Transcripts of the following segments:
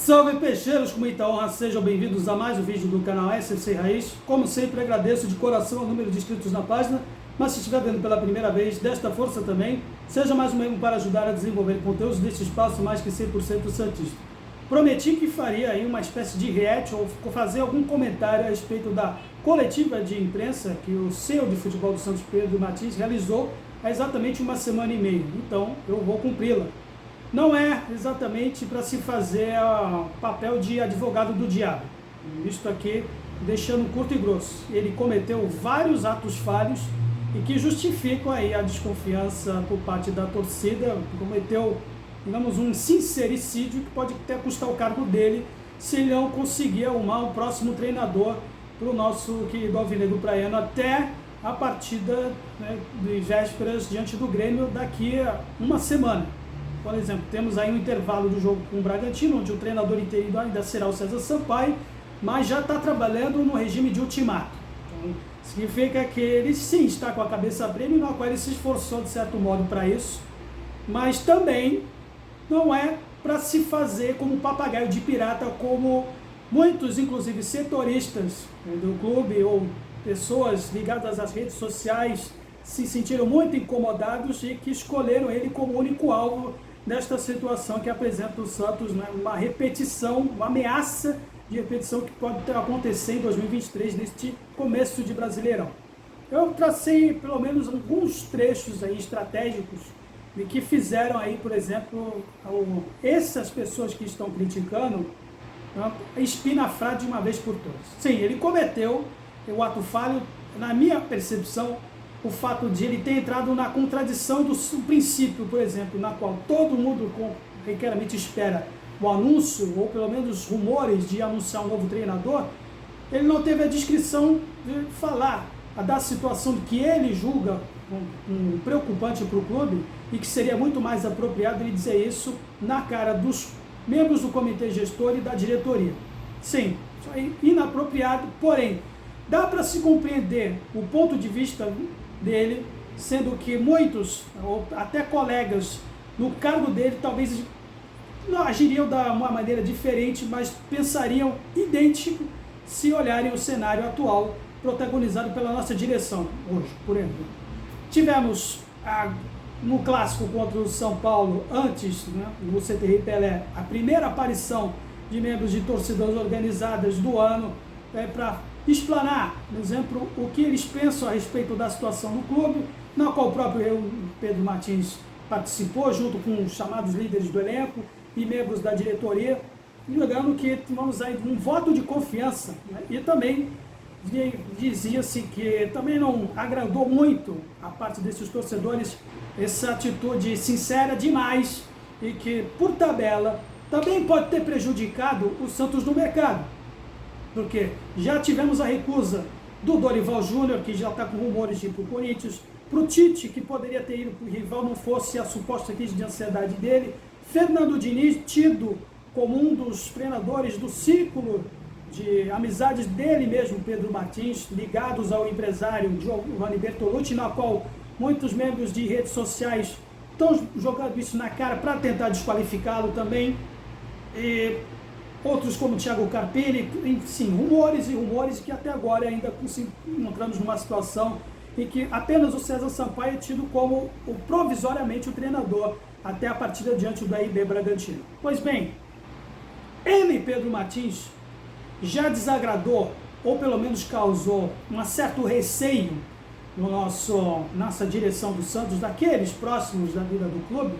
Salve peixeiros, com muita honra, sejam bem-vindos a mais um vídeo do canal SFC Raiz. Como sempre, agradeço de coração o número de inscritos na página, mas se estiver vendo pela primeira vez, desta força também, seja mais um membro para ajudar a desenvolver conteúdos deste espaço mais que 100% santista. Prometi que faria aí uma espécie de react ou fazer algum comentário a respeito da coletiva de imprensa que o CEO de futebol do Santos, Pedro Martins, realizou há exatamente uma semana e meia, então eu vou cumpri-la. Não é exatamente para se fazer o papel de advogado do diabo. Isto aqui, deixando curto e grosso. Ele cometeu vários atos falhos e que justificam aí a desconfiança por parte da torcida. Cometeu, digamos, um sincericídio que pode até custar o cargo dele se ele não conseguir arrumar o próximo treinador para o nosso querido alvinegro praiano até a partida, né, de vésperas diante do Grêmio daqui a uma semana. Por exemplo, temos aí um intervalo do jogo com o Bragantino, onde o treinador interino ainda será o César Sampaio, mas já está trabalhando no regime de ultimato. Então, significa que ele sim está com a cabeça a prêmio, na qual ele se esforçou de certo modo para isso, mas também não é para se fazer como papagaio de pirata, como muitos, inclusive setoristas do clube ou pessoas ligadas às redes sociais se sentiram muito incomodados e que escolheram ele como único alvo nesta situação que apresenta o Santos, né, uma repetição, uma ameaça de repetição que pode acontecer em 2023, neste começo de Brasileirão. Eu tracei pelo menos alguns trechos aí estratégicos que fizeram aí, por exemplo, essas pessoas que estão criticando, né, espinafrar de uma vez por todas. Sim, ele cometeu o ato falho, na minha percepção, o fato de ele ter entrado na contradição do princípio, por exemplo, na qual todo mundo requeramente espera o anúncio, ou pelo menos rumores de anunciar um novo treinador. Ele não teve a discrição de falar da situação que ele julga preocupante para o clube e que seria muito mais apropriado ele dizer isso na cara dos membros do comitê gestor e da diretoria. Sim, isso é inapropriado, porém, dá para se compreender o ponto de vista dele, sendo que muitos, ou até colegas no cargo dele, talvez não agiriam de uma maneira diferente, mas pensariam idêntico se olharem o cenário atual protagonizado pela nossa direção hoje, por exemplo. Tivemos no clássico contra o São Paulo, antes, né, no CTR Pelé, a primeira aparição de membros de torcidas organizadas do ano para explanar, por exemplo, o que eles pensam a respeito da situação do clube, na qual o próprio Pedro Martins participou, junto com os chamados líderes do elenco e membros da diretoria, lembrando que tivemos aí um voto de confiança, né? E também dizia-se que também não agradou muito a parte desses torcedores essa atitude sincera demais e que, por tabela, também pode ter prejudicado o Santos no mercado. Porque já tivemos a recusa do Dorival Júnior, que já está com rumores de ir para o Corinthians, para o Tite, que poderia ter ido para o rival, não fosse a suposta crise de ansiedade dele, Fernando Diniz, tido como um dos treinadores do círculo de amizades dele mesmo, Pedro Martins, ligados ao empresário Giovanni Bertolucci, na qual muitos membros de redes sociais estão jogando isso na cara para tentar desqualificá-lo também. E outros como Thiago Carpini, sim, rumores e rumores que até agora ainda encontramos numa situação em que apenas o César Sampaio é tido como provisoriamente o treinador até a partida diante do RB Bragantino. Pois bem, ele, Pedro Martins, já desagradou, ou pelo menos causou um certo receio no nossa direção do Santos, daqueles próximos da vida do clube,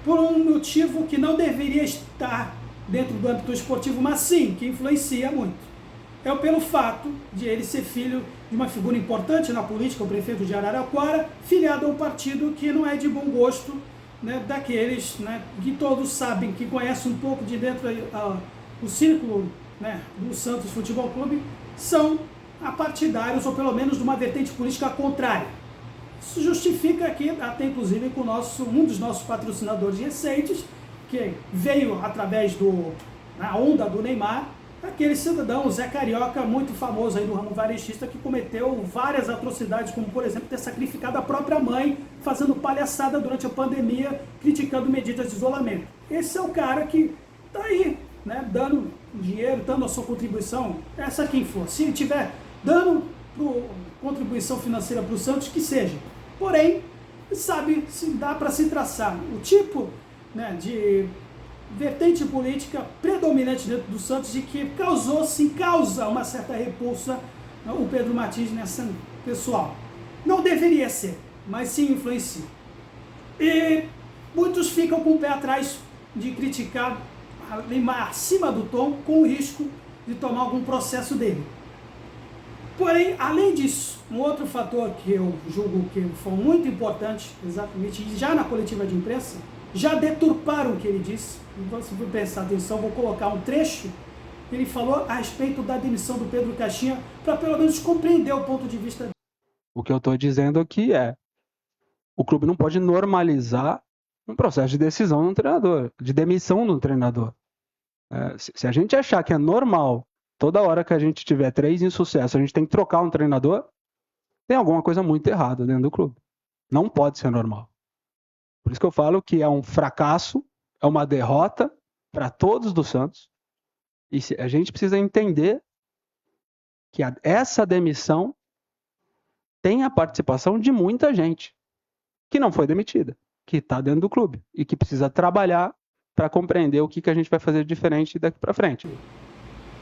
por um motivo que não deveria estar dentro do âmbito esportivo, mas sim, que influencia muito. É pelo fato de ele ser filho de uma figura importante na política, o prefeito de Araraquara, filiado a um partido que não é de bom gosto, né, daqueles, né, que todos sabem, que conhecem um pouco de dentro o círculo, né, do Santos Futebol Clube, são apartidários, ou pelo menos de uma vertente política contrária. Isso justifica que, até inclusive com um dos nossos patrocinadores recentes, que veio através da onda do Neymar, aquele cidadão, Zé Carioca, muito famoso aí do ramo varejista, que cometeu várias atrocidades, como por exemplo ter sacrificado a própria mãe, fazendo palhaçada durante a pandemia, criticando medidas de isolamento. Esse é o cara que está aí né, dando dinheiro, dando a sua contribuição, essa quem for. Se ele estiver dando contribuição financeira para o Santos, que seja. Porém, sabe se dá para se traçar o tipo, né, de vertente política predominante dentro do Santos e que causa uma certa repulsa, né, o Pedro Martins nessa pessoal. Não deveria ser, mas sim influencia. E muitos ficam com o pé atrás de criticar acima do tom, com o risco de tomar algum processo dele. Porém, além disso, um outro fator que eu julgo que foi muito importante, exatamente, já na coletiva de imprensa, já deturparam o que ele disse. Então, se for prestar atenção, vou colocar um trecho que ele falou a respeito da demissão do Pedro Caixinha, para pelo menos compreender o ponto de vista dele. O que eu estou dizendo aqui é: o clube não pode normalizar um processo de decisão de um treinador, de demissão de um treinador. Se a gente achar que é normal, toda hora que a gente tiver 3 insucessos, a gente tem que trocar um treinador, tem alguma coisa muito errada dentro do clube. Não pode ser normal. Por isso que eu falo que é um fracasso, é uma derrota para todos do Santos. E a gente precisa entender que essa demissão tem a participação de muita gente que não foi demitida, que está dentro do clube e que precisa trabalhar para compreender o que a gente vai fazer diferente daqui para frente.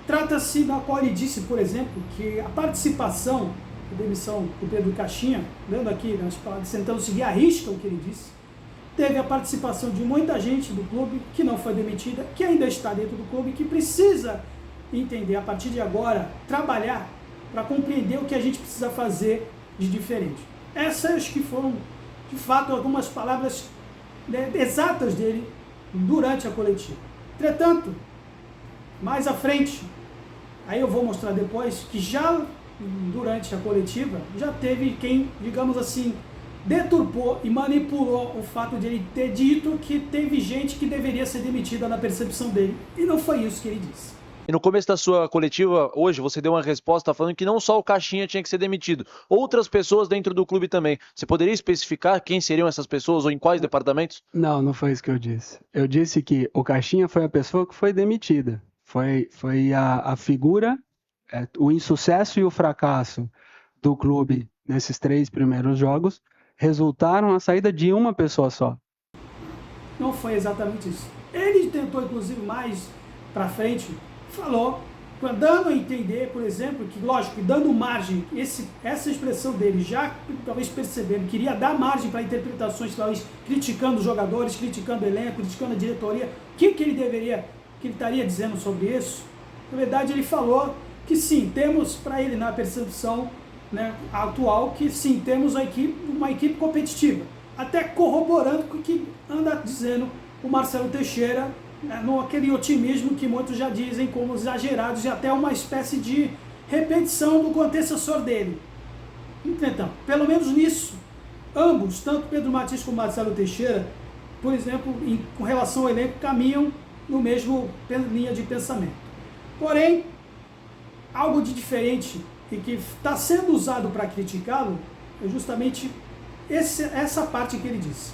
Trata-se da qual ele disse, por exemplo, que a participação da demissão do Pedro Caixinha, lendo aqui nas palavras, tentando seguir a risca o que ele disse, teve a participação de muita gente do clube que não foi demitida, que ainda está dentro do clube, que precisa entender, a partir de agora, trabalhar para compreender o que a gente precisa fazer de diferente. Essas que foram, de fato, algumas palavras, né, exatas dele durante a coletiva. Entretanto, mais à frente, aí eu vou mostrar depois, que já durante a coletiva, já teve quem, digamos assim, deturpou e manipulou o fato de ele ter dito que teve gente que deveria ser demitida na percepção dele. E não foi isso que ele disse. E no começo da sua coletiva, hoje, você deu uma resposta falando que não só o Caixinha tinha que ser demitido, outras pessoas dentro do clube também. Você poderia especificar quem seriam essas pessoas ou em quais departamentos? Não foi isso que eu disse. Eu disse que o Caixinha foi a pessoa que foi demitida. Foi a figura, o insucesso e o fracasso do clube nesses 3 primeiros jogos resultaram na saída de uma pessoa só. Não foi exatamente isso. Ele tentou, inclusive, mais para frente, falou, dando a entender, por exemplo, que, lógico, dando margem, essa expressão dele, já talvez percebendo, queria dar margem para interpretações, talvez criticando os jogadores, criticando o elenco, criticando a diretoria, o que ele estaria dizendo sobre isso? Na verdade, ele falou que sim, temos para ele, na percepção, né, atual, que sim, temos uma equipe competitiva, até corroborando com o que anda dizendo o Marcelo Teixeira, aquele otimismo que muitos já dizem como exagerados e até uma espécie de repetição do antecessor dele. Então, pelo menos nisso, ambos, tanto Pedro Martins como Marcelo Teixeira, por exemplo, com relação ao elenco, caminham no mesmo linha de pensamento. Porém, algo de diferente e que está sendo usado para criticá-lo é justamente essa parte que ele disse.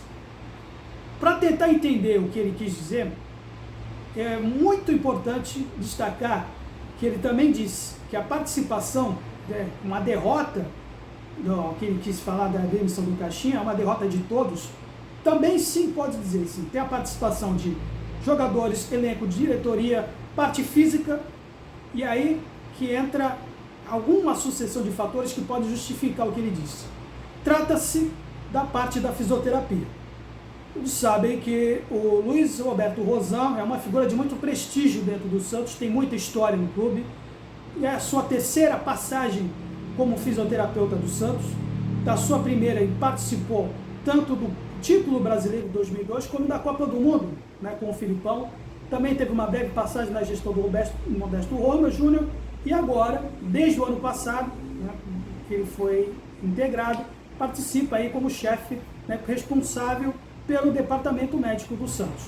Para tentar entender o que ele quis dizer, é muito importante destacar que ele também disse que a participação, uma derrota, que ele quis falar da demissão do Caixinha, uma derrota de todos, também sim pode dizer, sim, tem a participação de jogadores, elenco, diretoria, parte física, e aí que entra alguma sucessão de fatores que pode justificar o que ele disse. Trata-se da parte da fisioterapia. Todos sabem que o Luiz Roberto Rosão é uma figura de muito prestígio dentro do Santos, tem muita história no clube, é a sua 3ª passagem como fisioterapeuta do Santos. Da sua primeira, ele participou tanto do título brasileiro de 2002 como da Copa do Mundo, né, com o Filipão. Também teve uma breve passagem na gestão do Modesto Roma Júnior e agora, desde o ano passado, né, que ele foi integrado, participa aí como chefe, né, responsável pelo departamento médico do Santos.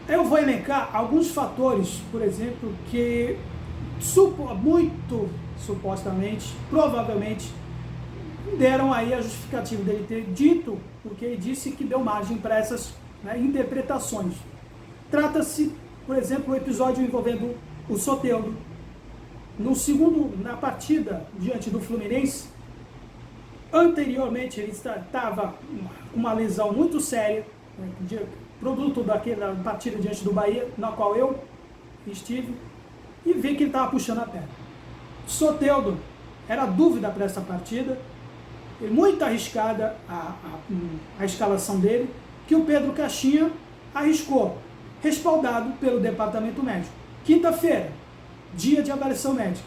Eu vou elencar alguns fatores, por exemplo, que muito supostamente, provavelmente, deram aí a justificativa dele ter dito o que ele disse, que deu margem para essas, né, interpretações. Trata-se por exemplo, o episódio envolvendo o Soteldo. Na partida diante do Fluminense, anteriormente ele estava com uma lesão muito séria, produto daquela partida diante do Bahia, na qual eu estive, e vi que ele estava puxando a perna. Soteldo era dúvida para essa partida, muito arriscada a escalação dele, que o Pedro Caixinha arriscou, respaldado pelo departamento médico. Quinta-feira, dia de avaliação médica,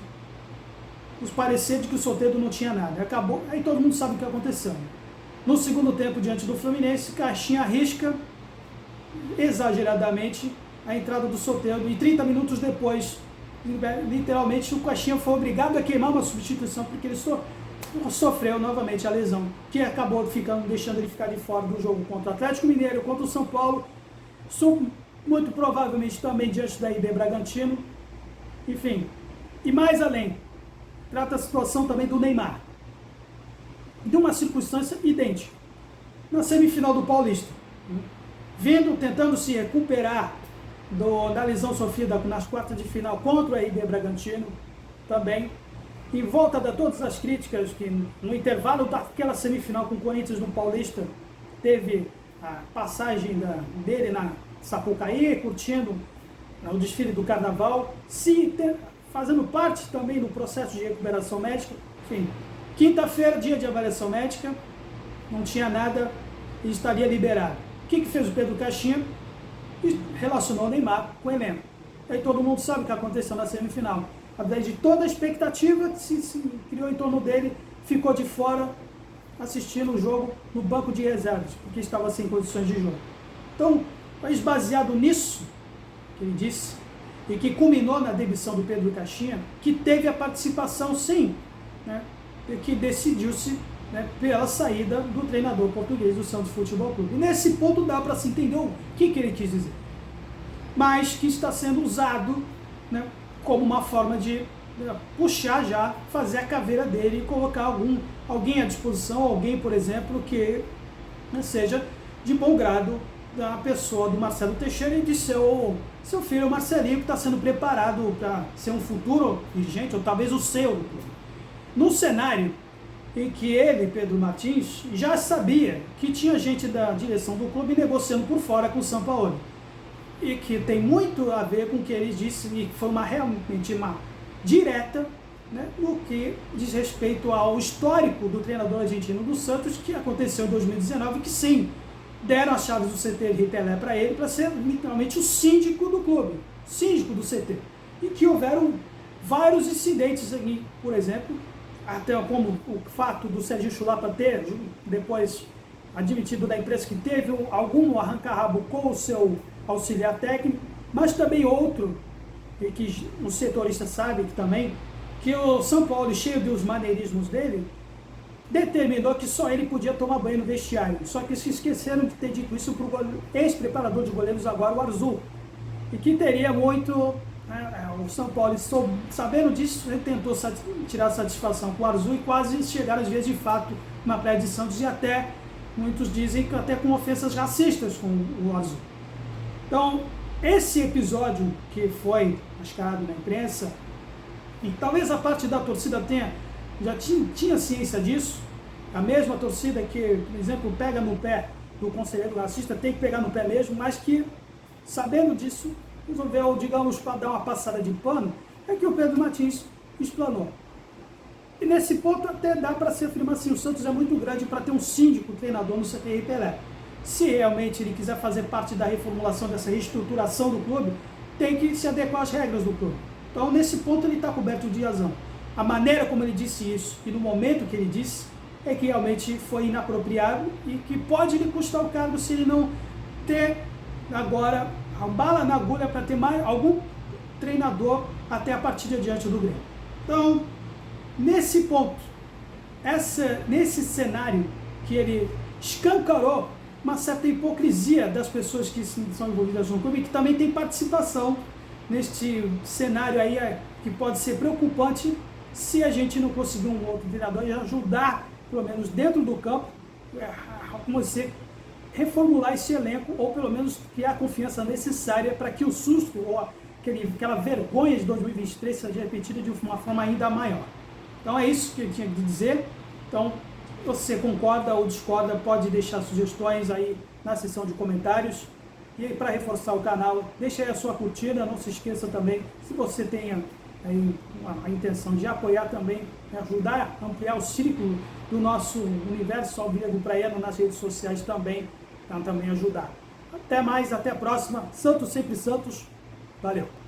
os pareceres de que o Soteldo não tinha nada. Acabou, aí todo mundo sabe o que aconteceu. No segundo tempo, diante do Fluminense, Caixinha arrisca exageradamente a entrada do Soteldo, e 30 minutos depois, literalmente, o Caixinha foi obrigado a queimar uma substituição, porque ele sofreu novamente a lesão, que acabou deixando ele ficar de fora do jogo contra o Atlético Mineiro, contra o São Paulo, muito provavelmente também diante da IB Bragantino. Enfim, e mais além, trata a situação também do Neymar, de uma circunstância idêntica. Na semifinal do Paulista, tentando se recuperar da lesão sofrida nas quartas de final contra a IB Bragantino, também, em volta de todas as críticas que no intervalo daquela semifinal com o Corinthians no Paulista, teve a passagem dele na Sapucaí, curtindo o desfile do Carnaval, fazendo parte também do processo de recuperação médica. Enfim, quinta-feira, dia de avaliação médica, não tinha nada e estaria liberado. O que fez o Pedro Caixinha? Relacionou o Neymar com o elenco. Aí todo mundo sabe o que aconteceu na semifinal. Através de toda a expectativa que se criou em torno dele, ficou de fora assistindo o jogo no banco de reservas, porque estava sem condições de jogo. Então, baseado nisso que ele disse, e que culminou na demissão do Pedro Caixinha, que teve a participação, sim, que decidiu-se pela saída do treinador português do Santos Futebol Clube. E nesse ponto dá para se entender o que ele quis dizer. Mas que está sendo usado como uma forma de puxar já, fazer a caveira dele e colocar alguém à disposição, alguém, por exemplo, que seja de bom grado da pessoa do Marcelo Teixeira e de seu filho Marcelinho, que está sendo preparado para ser um futuro dirigente, ou talvez o seu do clube. No cenário em que ele, Pedro Martins, já sabia que tinha gente da direção do clube negociando por fora com o Sampaoli, e que tem muito a ver com o que ele disse, e foi realmente uma direta, no que diz respeito ao histórico do treinador argentino do Santos, que aconteceu em 2019, que sim, deram as chaves do CT de Pelé para ele, para ser literalmente o síndico do clube, síndico do CT, e que houveram vários incidentes aqui, por exemplo, até como o fato do Serginho Chulapa ter, depois admitido da imprensa, que teve algum arranca-rabo com o seu auxiliar técnico, mas também outro, e que o setorista sabe que também, que o São Paulo, cheio dos maneirismos dele, determinou que só ele podia tomar banho no vestiário. Só que se esqueceram de ter dito isso para o ex-preparador de goleiros, agora o Arzul, e que teria muito... o São Paulo, sabendo disso, ele tentou tirar satisfação com o Arzul e quase chegaram às vezes de fato na Praia de Santos, e até, muitos dizem que até com ofensas racistas com o Arzul. Então, esse episódio que foi mascarado na imprensa, e talvez a parte da torcida já tinha ciência disso, a mesma torcida que, por exemplo, pega no pé do conselheiro racista, tem que pegar no pé mesmo, mas que, sabendo disso, resolveu, digamos, para dar uma passada de pano, é que o Pedro Martins explanou. E nesse ponto até dá para se afirmar assim, o Santos é muito grande para ter um síndico treinador no CTI Pelé. Se realmente ele quiser fazer parte da reformulação dessa reestruturação do clube, tem que se adequar às regras do clube. Então, nesse ponto, ele está coberto de razão. A maneira como ele disse isso e no momento que ele disse é que realmente foi inapropriado e que pode lhe custar o cargo se ele não ter agora a bala na agulha para ter mais algum treinador até a partida diante do Grêmio. Então, nesse ponto, nesse cenário que ele escancarou uma certa hipocrisia das pessoas que são envolvidas no clube e que também tem participação neste cenário aí que pode ser preocupante se a gente não conseguir um outro treinador e ajudar, pelo menos dentro do campo, como dizer, reformular esse elenco, ou pelo menos criar a confiança necessária para que o susto ou aquela vergonha de 2023 seja repetida de uma forma ainda maior. Então é isso que eu tinha que dizer. Então, se você concorda ou discorda, pode deixar sugestões aí na seção de comentários. E para reforçar o canal, deixa aí a sua curtida, não se esqueça também, se você tenha aí a intenção de apoiar também, ajudar a ampliar o círculo do nosso universo alvirrubro praiano nas redes sociais também, para também ajudar. Até mais, até a próxima. Santos sempre Santos. Valeu!